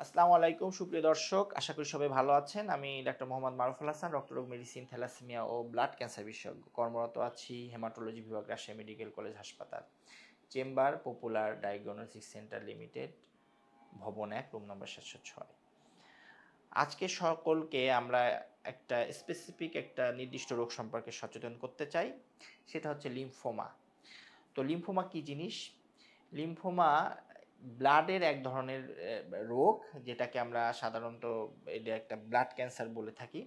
আসসালামু আলাইকুম সুপ্রিয় দর্শক, আশা করি সবাই ভালো আছেন। আমি ডাক্তার মোহাম্মদ মারুফুল হাসান, রক্তরোগ মেডিসিন, থ্যালাসেমিয়া ও ব্লাড ক্যান্সার বিশেষজ্ঞ। কর্মরত আছি হেমাটোলজি বিভাগ, রাজশাহী মেডিকেল কলেজ হাসপাতাল, chamber popular diagnostic centre limited, ভবন ১, রুম নম্বর ৭০৬। আজকে সকলকে আমরা একটা নির্দিষ্ট রোগ সম্পর্কে সচেতন করতে চাই, সেটা হচ্ছে লিম্ফোমা। তো লিম্ফোমা কি জিনিস? লিম্ফোমা ব্লাডের এক ধরনের রোগ, যেটাকে আমরা সাধারণত এটা একটা ব্লাড ক্যান্সার বলে থাকি।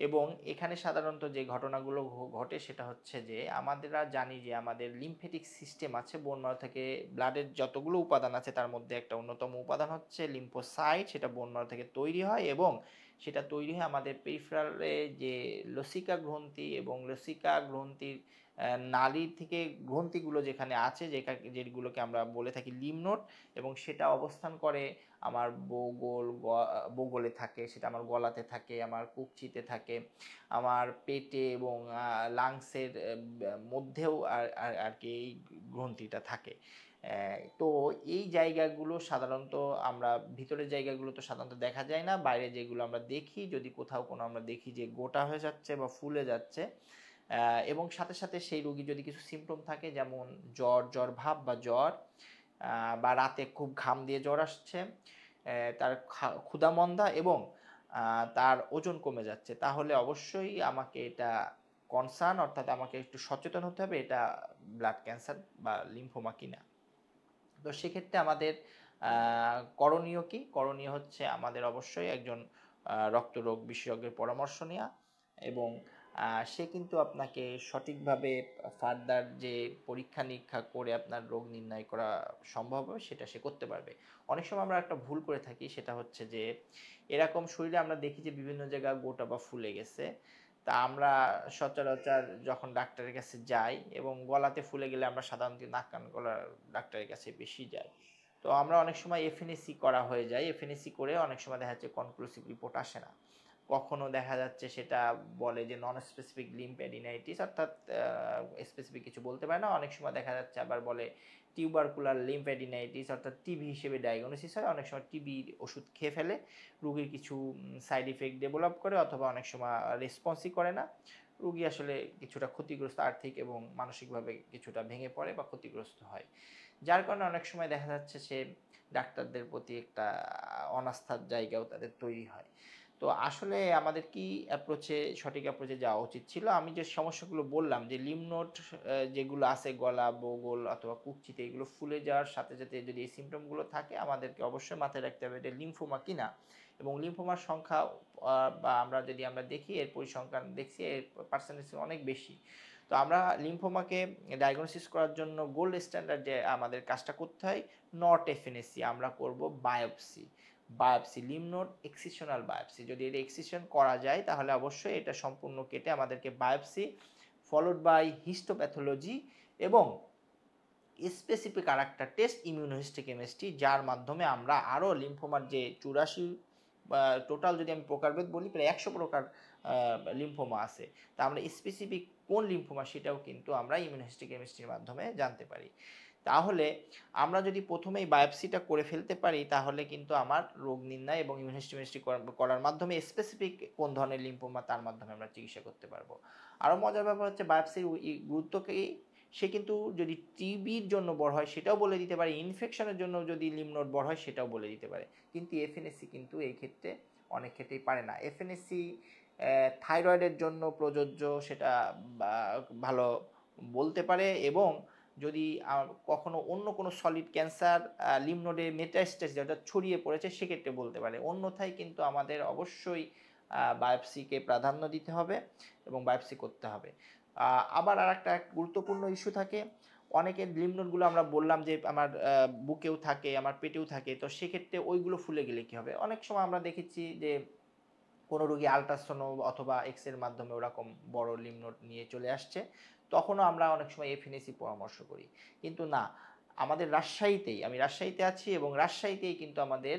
এবং এখানে সাধারণত যে ঘটনাগুলো ঘটে সেটা হচ্ছে যে আমাদেররা জানি যে আমাদের লিম্ফেটিক সিস্টেম আছে, বোন ম্যারো থেকে ব্লাডের যতগুলো উপাদান আছে তার মধ্যে একটা অন্যতম উপাদান হচ্ছে লিম্ফোসাইট। সেটা বোন ম্যারো থেকে তৈরি হয় এবং সেটা তৈরি হয় আমাদের পেরিফেরালে যে লসিকা গ্রন্থি এবং লসিকা গ্রন্থির নালী থেকে গ্রন্থিগুলো যেখানে আছে, যেগুলোকে আমরা বলে থাকি লিম্ফ নোড, এবং সেটা অবস্থান করে আমার বগলে থাকে, সেটা আমার গলাতে থাকে, আমার কুকচিতে থাকে, আমার পেটে এবং লাংসের মধ্যেও আর কি এই গ্রন্থিটা থাকে। তো এই জায়গাগুলো সাধারণত আমরা ভিতরের জায়গাগুলো তো সাধারণত দেখা যায় না, বাইরে যেগুলো আমরা দেখি, যদি কোথাও কোনো আমরা দেখি যে গোটা হয়ে যাচ্ছে বা ফুলে যাচ্ছে, এবং সাথে সাথে সেই রোগী যদি কিছু সিমটম থাকে, যেমন জ্বর ভাব বা জ্বর, বা রাতে খুব ঘাম দিয়ে জ্বর আসছে, তার ক্ষুধামন্দা এবং তার ওজন কমে যাচ্ছে, তাহলে অবশ্যই আমাকে এটা কনসার্ন, অর্থাৎ আমাকে একটু সচেতন হতে হবে এটা ব্লাড ক্যান্সার বা লিম্ফোমা কিনা। তো সেক্ষেত্রে আমাদের করণীয় কি? করণীয় হচ্ছে আমাদের অবশ্যই একজন রক্তরোগ বিশেষজ্ঞের পরামর্শ নেওয়া, এবং সে কিন্তু আপনাকে সঠিকভাবে ফার্দার যে পরীক্ষা নিরীক্ষা করে আপনার রোগ নির্ণয় করা সম্ভব হবে সেটা সে করতে পারবে। অনেক সময় আমরা একটা ভুল করে থাকি, সেটা হচ্ছে যে এরকম শরীরে আমরা দেখি যে বিভিন্ন জায়গা গোটা বা ফুলে গেছে, তা আমরা সচরাচর যখন ডাক্তারের কাছে যাই, এবং গলাতে ফুলে গেলে আমরা সাধারণত নাক কান গলার ডাক্তারের কাছে বেশি যাই। তো আমরা অনেক সময় এফএনএসি করা হয়ে যায়, এফএনএসি করে অনেক সময় দেখা যাচ্ছে কনক্লুসিভ রিপোর্ট আসে না। কখনো দেখা যাচ্ছে সেটা বলে যে নন স্পেসিফিক লিম্ফ্যাডিনাইটিস, অর্থাৎ স্পেসিফিক কিছু বলতে পারে না। অনেক সময় দেখা যাচ্ছে আবার বলে টিউবারকুলার লিম্ফ্যাডিনাইটিস, অর্থাৎ টিবি হিসেবে ডায়াগনোসিস হয়। অনেক সময় টিবির ওষুধ খেয়ে ফেলে, রোগীর কিছু সাইড ইফেক্ট ডেভেলপ করে, অথবা অনেক সময় রেসপন্সই করে না, রোগী আসলে কিছুটা ক্ষতিগ্রস্ত, আর্থিক এবং মানসিকভাবে কিছুটা ভেঙে পড়ে বা ক্ষতিগ্রস্ত হয়। যার কারণে অনেক সময় দেখা যাচ্ছে সে ডাক্তারদের প্রতি একটা অনাস্থার জায়গাও তাদের তৈরি হয়। তো আসলে আমাদের কি সঠিক অ্যাপ্রোচে যাওয়া উচিত ছিল? আমি যে সমস্যাগুলো বললাম, যে লিম্ফ নোড যেগুলো আছে গলা, বগল অথবা কুকচিতে, এগুলো ফুলে যাওয়ার সাথে সাথে যদি এই সিমটমগুলো থাকে, আমাদেরকে অবশ্যই মাথায় রাখতে হবে এটা লিম্ফোমা কিনা। এবং লিম্ফোমার সংখ্যা বা আমরা দেখি এর পরিসংখ্যান দেখছি, এর পার্সেন্টেজ অনেক বেশি। তো আমরা লিম্ফোমাকে ডায়াগনোসিস করার জন্য গোল্ড স্ট্যান্ডার্ড যে আমাদের কাজটা করতে হয়, নট এফএনএসি, আমরা করব biopsy lymph node excisional biopsy. যদি এটা এক্সিশন করা যায় তাহলে অবশ্যই এটা সম্পূর্ণ কেটে আমাদেরকে বায়োপসি ফলোড বাই হিস্টোপ্যাথোলজি এবং স্পেসিফিক আর একটা টেস্ট ইমিউনোহিস্টোকেমিস্ট্রি, যার মাধ্যমে আমরা আরও লিম্ফোমার যে 84 বা টোটাল যদি আমি প্রকারভেদ বলি প্রায় 100 প্রকার লিম্ফোমা আছে, তা আমরা স্পেসিফিক কোন লিম্ফোমা সেটাও কিন্তু আমরা ইমিউনোহিস্টোকেমিস্ট্রির মাধ্যমে জানতে পারি। তাহলে আমরা যদি প্রথমেই বায়োপসিটা করে ফেলতে পারি, তাহলে কিন্তু আমার রোগ নির্ণয় এবং ইমিউনোহিস্টোকেমিস্ট্রি করার মাধ্যমে স্পেসিফিক কোন ধরনের লিম্ফোমা তার মাধ্যমে আমরা চিকিৎসা করতে পারবো। আরও মজার ব্যাপার হচ্ছে বায়োপসির গুরুত্বকেই, সে কিন্তু যদি টিবির জন্য বড় হয় সেটাও বলে দিতে পারে, ইনফেকশনের জন্য যদি লিম্ফ নোড বড় হয় সেটাও বলে দিতে পারে, কিন্তু এফএনএসি কিন্তু এই ক্ষেত্রে অনেক ক্ষেত্রেই পারে না। এফএনএসি থাইরয়েডের জন্য প্রযোজ্য, সেটা ভালো বলতে পারে, এবং যদি কখনো অন্য কোনো সলিড ক্যান্সার লিম্ফ নোডে মেটাস্টেসিস যেটা ছড়িয়ে পড়েছে সেক্ষেত্রে বলতে পারে। অন্যথায় কিন্তু আমাদের অবশ্যই বায়োপসিকে প্রাধান্য দিতে হবে এবং বায়োপসি করতে হবে। আবার আর একটা গুরুত্বপূর্ণ ইস্যু থাকে, অনেকের লিম্ফ নোডগুলো আমরা বললাম যে আমার বুকেও থাকে, আমার পেটেও থাকে, তো সেক্ষেত্রে ওইগুলো ফুলে গেলে কী হবে? অনেক সময় আমরা দেখেছি যে কোনো রোগী আলট্রাসোনো অথবা এক্সের মাধ্যমে ওরকম বড় লিম্ফ নোড নিয়ে চলে আসছে, তখনও আমরা অনেক সময় এফএনএসি পরামর্শ করি। কিন্তু না, আমাদের আমি রাজশাহীতে আছি, এবং রাজশাহীতেই কিন্তু আমাদের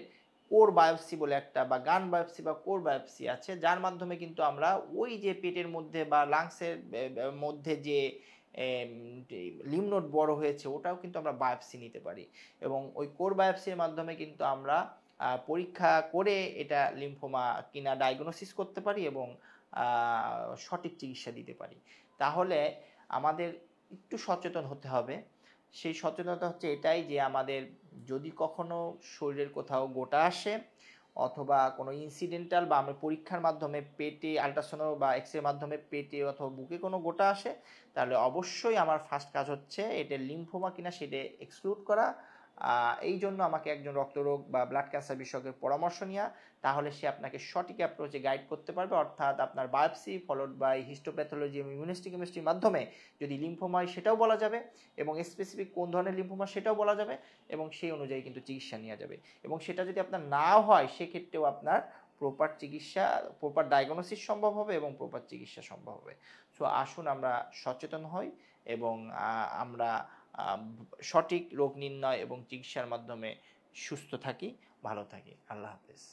কোর বায়োপসি বলে একটা, বা গান বায়োপসি বা কোর বায়োপসি আছে, যার মাধ্যমে কিন্তু আমরা ওই যে পেটের মধ্যে বা লাংসের মধ্যে যে লিম্ফ নোড বড় হয়েছে ওটাও কিন্তু আমরা বায়োপসি নিতে পারি, এবং ওই কোর বায়োপসির মাধ্যমে কিন্তু আমরা পরীক্ষা করে এটা লিম্ফোমা কিনা ডায়াগনোসিস করতে পারি এবং সঠিক চিকিৎসা দিতে পারি। তাহলে আমাদের একটু সচেতন হতে হবে। সেই সচেতনতা হচ্ছে এটাই যে আমাদের যদি কখনো শরীরের কোথাও গোটা আসে অথবা কোনো ইনসিডেন্টাল বা আমরা পরীক্ষার মাধ্যমে পেটে আল্ট্রাসাউন্ড বা এক্সরের মাধ্যমে পেটে অথবা বুকে কোনো গোটা আসে, তাহলে অবশ্যই আমার ফার্স্ট কাজ হচ্ছে এটা লিম্ফোমা কিনা সেটা এক্সক্লুড করা। এই জন্য আমাকে একজন রক্তরোগ বা ব্লাড ক্যান্সার বিশেষজ্ঞের পরামর্শ নেওয়া, তাহলে সে আপনাকে সঠিক অ্যাপ্রোচে গাইড করতে পারবে। অর্থাৎ আপনার বায়োপসি ফলোড বাই হিস্টোপ্যাথোলজি এবং ইমিউনোহিস্টোকেমিস্ট্রির মাধ্যমে যদি লিম্ফোমা হয় সেটাও বলা যাবে এবং স্পেসিফিক কোন ধরনের লিম্ফোমা সেটাও বলা যাবে এবং সেই অনুযায়ী কিন্তু চিকিৎসা নেওয়া যাবে। এবং সেটা যদি আপনার নাও হয় সেক্ষেত্রেও আপনার প্রপার চিকিৎসা, প্রপার ডায়াগনোসিস সম্ভব হবে এবং প্রপার চিকিৎসা সম্ভব হবে। সো আসুন আমরা সচেতন হই এবং আমরা সঠিক রোগ নির্ণয় এবং চিকিৎসার মাধ্যমে সুস্থ থাকি, ভালো থাকি। আল্লাহ হাফেজ।